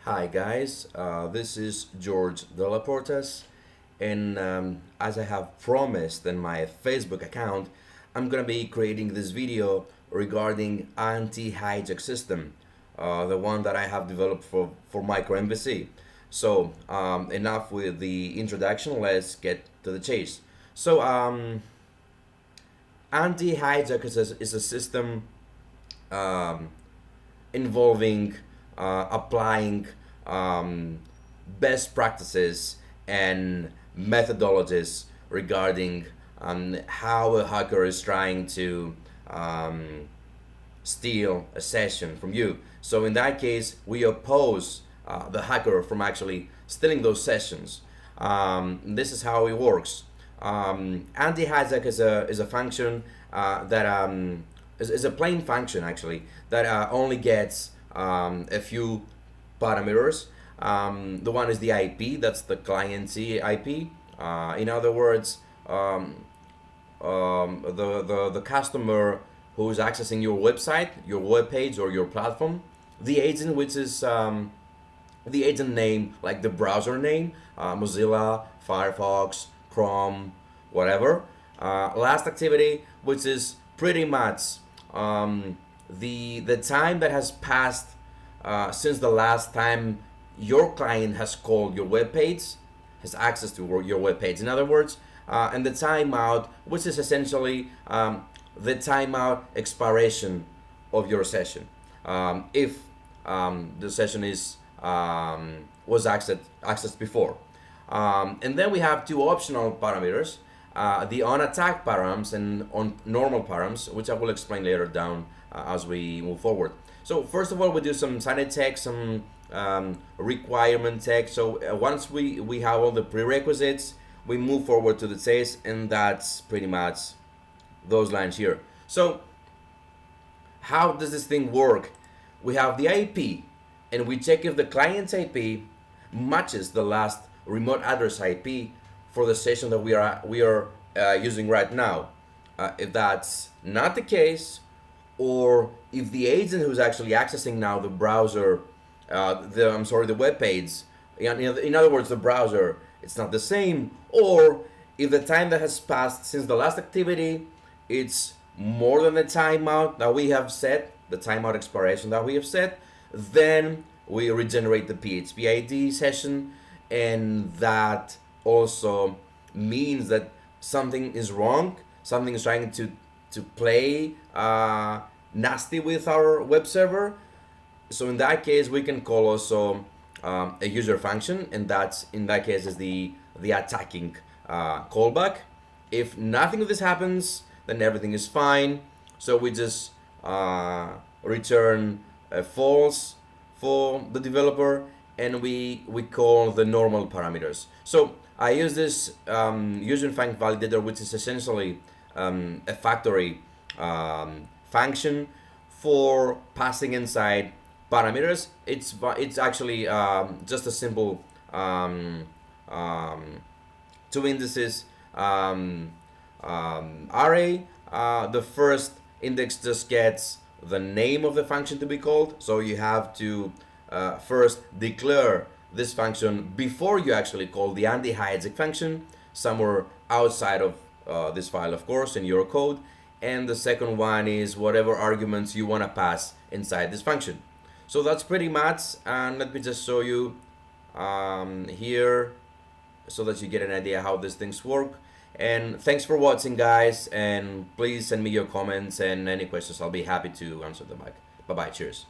Hi guys, this is George de la Portas, and as I have promised in my Facebook account, I'm gonna be creating this video regarding anti-hijack system, the one that I have developed for micro-MVC. So enough with the introduction, let's get to the chase. So anti-hijack is a system um, involving applying best practices and methodologies regarding how a hacker is trying to steal a session from you. So in that case, we oppose the hacker from actually stealing those sessions. This is how it works. Anti-hijack is a function that is a plain function actually that only gets a few parameters. The one is the IP, that's the client's IP. In other words, the customer who is accessing your website, your web page, or your platform, the agent, which is the agent name, like the browser name, Mozilla, Firefox, Chrome, whatever. Last activity, which is pretty much the time that has passed since the last time your client has called your web page, has access to your web page. In other words, and the timeout, which is essentially the timeout expiration of your session. If the session is was accessed before. And then we have two optional parameters, the on attack params and on normal params, which I will explain later down as we move forward. So first of all, we do some sanity check, some requirement check. So once we have all the prerequisites, we move forward to the test, and that's pretty much those lines here. So how does this thing work? We have the IP, and we check if the client's IP matches the last remote address IP for the session that we are using right now. If that's not the case, or if the agent who's actually accessing now the browser, the web page, in other words, the browser, it's not the same, or if the time that has passed since the last activity, it's more than the timeout that we have set, the timeout expiration that we have set, then we regenerate the PHP ID session, and that also means that something is wrong, something is trying to play nasty with our web server. So in that case, we can call also a user function, and that's in that case is the attacking callback. If nothing of this happens, then everything is fine. So we just return a false for the developer, and we call the normal parameters. So I use this user function validator, which is essentially a factory function for passing inside parameters. It's actually just a simple two indices array. The first index just gets the name of the function to be called, so you have to first declare this function before you actually call the anti-hijack function somewhere outside of this file, of course, in your code. And the second one is whatever arguments you want to pass inside this function. So that's pretty much, and let me just show you here so that you get an idea how these things work. And thanks for watching, guys, and please send me your comments and any questions. I'll be happy to answer them back. Bye bye, cheers.